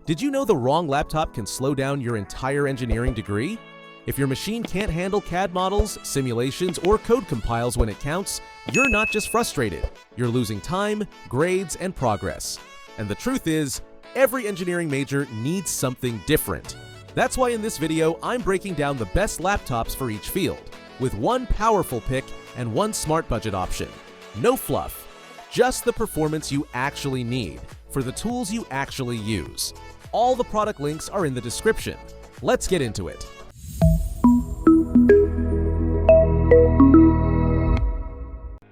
Did you know the wrong laptop can slow down your entire engineering degree? If your machine can't handle CAD models, simulations, or code compiles when it counts, you're not just frustrated, you're losing time, grades, and progress. And the truth is, every engineering major needs something different. That's why in this video, I'm breaking down the best laptops for each field, with one powerful pick and one smart budget option. No fluff, just the performance you actually need for the tools you actually use. All the product links are in the description. Let's get into it.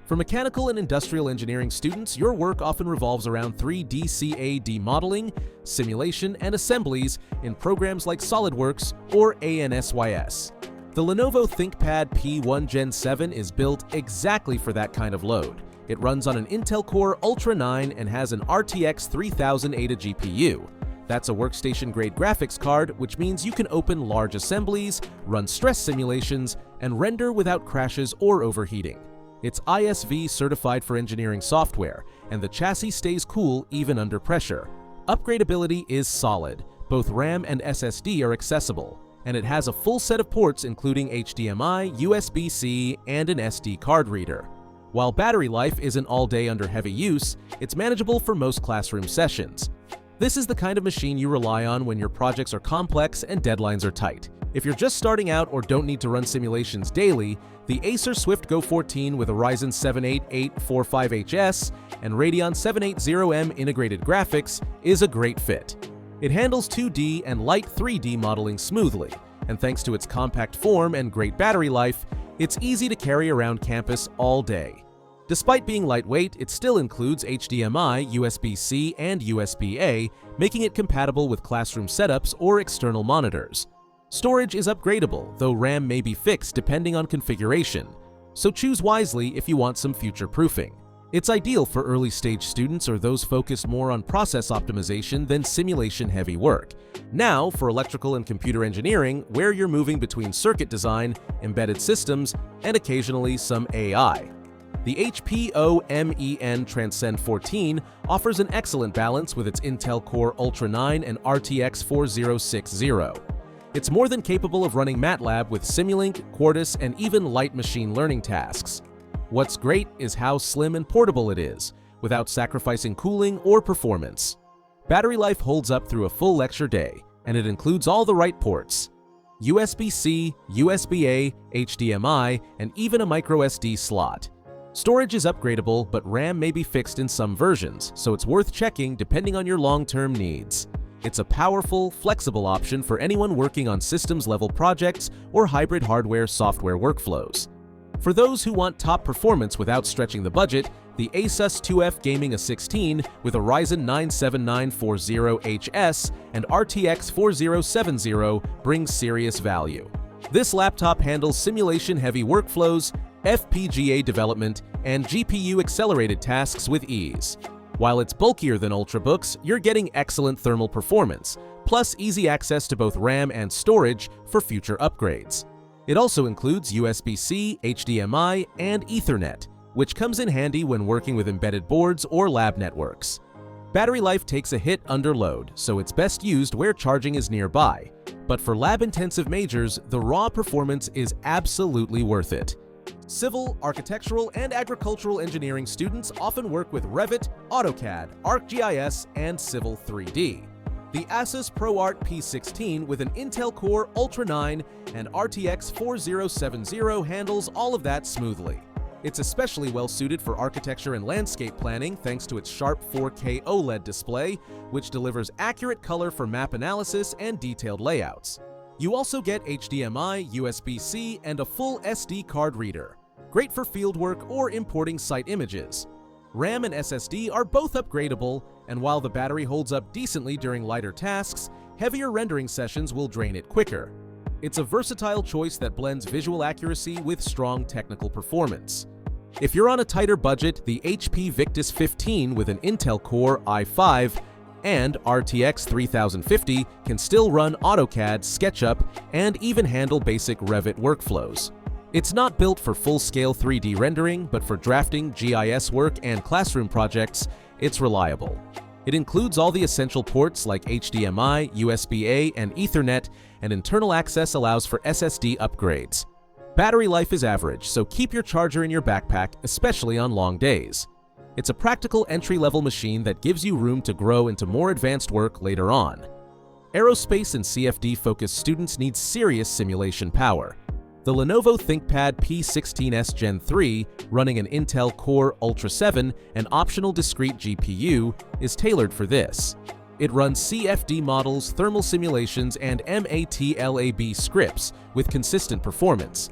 For mechanical and industrial engineering students, your work often revolves around 3D CAD modeling, simulation, and assemblies in programs like SolidWorks or ANSYS. The Lenovo ThinkPad P1 Gen 7 is built exactly for that kind of load. It runs on an Intel Core Ultra 9 and has an RTX 3000 ADA GPU. That's a workstation-grade graphics card, which means you can open large assemblies, run stress simulations, and render without crashes or overheating. It's ISV certified for engineering software, and the chassis stays cool even under pressure. Upgradability is solid. Both RAM and SSD are accessible, and it has a full set of ports including HDMI, USB-C, and an SD card reader. While battery life isn't all day under heavy use, it's manageable for most classroom sessions. This is the kind of machine you rely on when your projects are complex and deadlines are tight. If you're just starting out or don't need to run simulations daily, the Acer Swift Go 14 with a Ryzen 7 8845HS and Radeon 780M integrated graphics is a great fit. It handles 2D and light 3D modeling smoothly, and thanks to its compact form and great battery life, it's easy to carry around campus all day. Despite being lightweight, it still includes HDMI, USB-C, and USB-A, making it compatible with classroom setups or external monitors. Storage is upgradable, though RAM may be fixed depending on configuration, so choose wisely if you want some future-proofing. It's ideal for early-stage students or those focused more on process optimization than simulation-heavy work. Now, for electrical and computer engineering, where you're moving between circuit design, embedded systems, and occasionally some AI. The HP OMEN Transcend 14 offers an excellent balance with its Intel Core Ultra 9 and RTX 4060. It's more than capable of running MATLAB with Simulink, Quartus, and even light machine learning tasks. What's great is how slim and portable it is, without sacrificing cooling or performance. Battery life holds up through a full lecture day, and it includes all the right ports: USB-C, USB-A, HDMI, and even a microSD slot. Storage is upgradable, but RAM may be fixed in some versions, so it's worth checking depending on your long-term needs. It's a powerful, flexible option for anyone working on systems-level projects or hybrid hardware-software workflows. For those who want top performance without stretching the budget, the ASUS TUF Gaming A16 with a Ryzen 9 7940HS and RTX 4070 brings serious value. This laptop handles simulation-heavy workflows, FPGA development, and GPU-accelerated tasks with ease. While it's bulkier than Ultrabooks, you're getting excellent thermal performance, plus easy access to both RAM and storage for future upgrades. It also includes USB-C, HDMI, and Ethernet, which comes in handy when working with embedded boards or lab networks. Battery life takes a hit under load, so it's best used where charging is nearby. But for lab-intensive majors, the raw performance is absolutely worth it. Civil, architectural, and agricultural engineering students often work with Revit, AutoCAD, ArcGIS, and Civil 3D. The ASUS ProArt P16 with an Intel Core Ultra 9 and RTX 4070 handles all of that smoothly. It's especially well-suited for architecture and landscape planning thanks to its sharp 4K OLED display, which delivers accurate color for map analysis and detailed layouts. You also get HDMI, USB-C, and a full SD card reader, great for fieldwork or importing site images. RAM and SSD are both upgradable, and while the battery holds up decently during lighter tasks, heavier rendering sessions will drain it quicker. It's a versatile choice that blends visual accuracy with strong technical performance. If you're on a tighter budget, the HP Victus 15 with an Intel Core i5 and RTX 3050 can still run AutoCAD, SketchUp, and even handle basic Revit workflows. It's not built for full-scale 3D rendering, but for drafting, GIS work, and classroom projects, it's reliable. It includes all the essential ports like HDMI, USB-A, and Ethernet, and internal access allows for SSD upgrades. Battery life is average, so keep your charger in your backpack, especially on long days. It's a practical entry-level machine that gives you room to grow into more advanced work later on. Aerospace and CFD-focused students need serious simulation power. The Lenovo ThinkPad P16 Gen 3, running an Intel Core Ultra 7 and optional discrete GPU, is tailored for this. It runs CFD models, thermal simulations, and MATLAB scripts with consistent performance.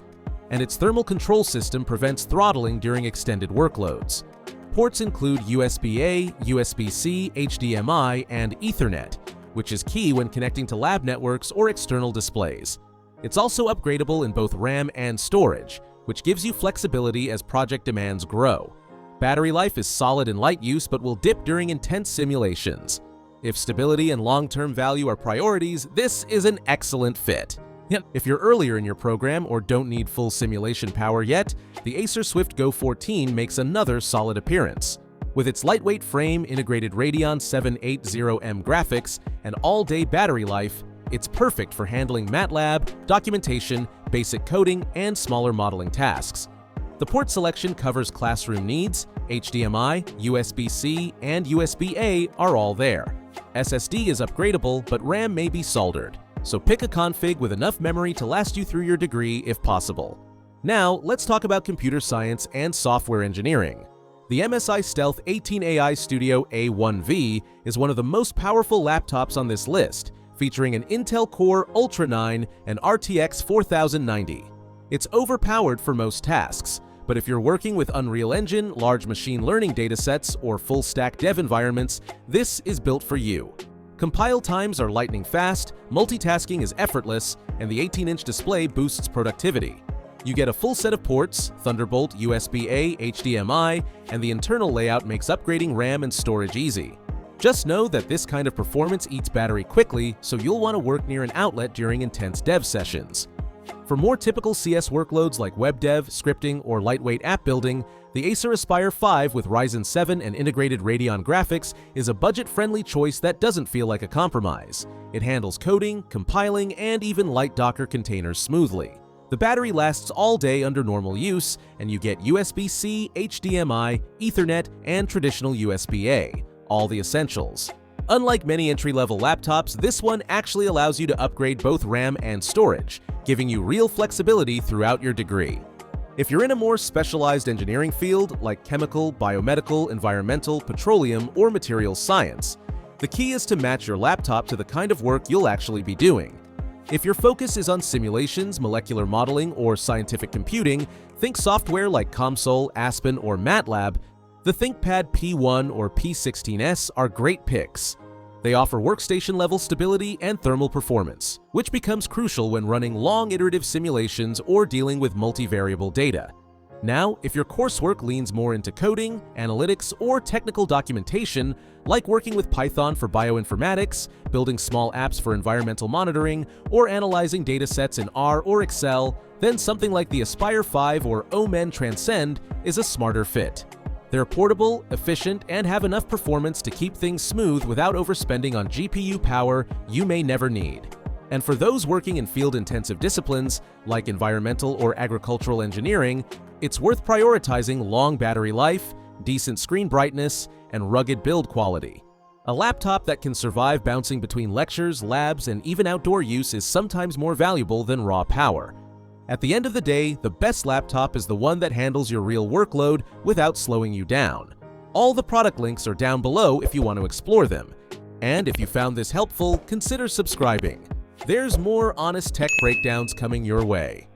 And its thermal control system prevents throttling during extended workloads. Ports include USB-A, USB-C, HDMI, and Ethernet, which is key when connecting to lab networks or external displays. It's also upgradable in both RAM and storage, which gives you flexibility as project demands grow. Battery life is solid in light use but will dip during intense simulations. If stability and long-term value are priorities, this is an excellent fit. If you're earlier in your program or don't need full simulation power yet, the Acer Swift Go 14 makes another solid appearance. With its lightweight frame, integrated Radeon 780M graphics, and all-day battery life, it's perfect for handling MATLAB, documentation, basic coding, and smaller modeling tasks. The port selection covers classroom needs. HDMI, USB-C, and USB-A are all there. SSD is upgradable, but RAM may be soldered. So pick a config with enough memory to last you through your degree if possible. Now, let's talk about computer science and software engineering. The MSI Stealth 18 AI Studio A1V is one of the most powerful laptops on this list, featuring an Intel Core Ultra 9 and RTX 4090. It's overpowered for most tasks, but if you're working with Unreal Engine, large machine learning datasets, or full-stack dev environments, this is built for you. Compile times are lightning fast, multitasking is effortless, and the 18-inch display boosts productivity. You get a full set of ports, Thunderbolt, USB-A, HDMI, and the internal layout makes upgrading RAM and storage easy. Just know that this kind of performance eats battery quickly, so you'll want to work near an outlet during intense dev sessions. For more typical CS workloads like web dev, scripting, or lightweight app building, the Acer Aspire 5 with Ryzen 7 and integrated Radeon graphics is a budget-friendly choice that doesn't feel like a compromise. It handles coding, compiling, and even light Docker containers smoothly. The battery lasts all day under normal use, and you get USB-C, HDMI, Ethernet, and traditional USB-A, all the essentials. Unlike many entry-level laptops, this one actually allows you to upgrade both RAM and storage, giving you real flexibility throughout your degree. If you're in a more specialized engineering field like chemical, biomedical, environmental, petroleum, or materials science, the key is to match your laptop to the kind of work you'll actually be doing. If your focus is on simulations, molecular modeling, or scientific computing, think software like COMSOL, Aspen, or MATLAB. The ThinkPad P1 or P16s are great picks. They offer workstation-level stability and thermal performance, which becomes crucial when running long iterative simulations or dealing with multivariable data. Now, if your coursework leans more into coding, analytics, or technical documentation, like working with Python for bioinformatics, building small apps for environmental monitoring, or analyzing datasets in R or Excel, then something like the Aspire 5 or OMEN Transcend is a smarter fit. They're portable, efficient, and have enough performance to keep things smooth without overspending on GPU power you may never need. And for those working in field-intensive disciplines, like environmental or agricultural engineering, it's worth prioritizing long battery life, decent screen brightness, and rugged build quality. A laptop that can survive bouncing between lectures, labs, and even outdoor use is sometimes more valuable than raw power. At the end of the day, the best laptop is the one that handles your real workload without slowing you down. All the product links are down below if you want to explore them. And if you found this helpful, consider subscribing. There's more honest tech breakdowns coming your way.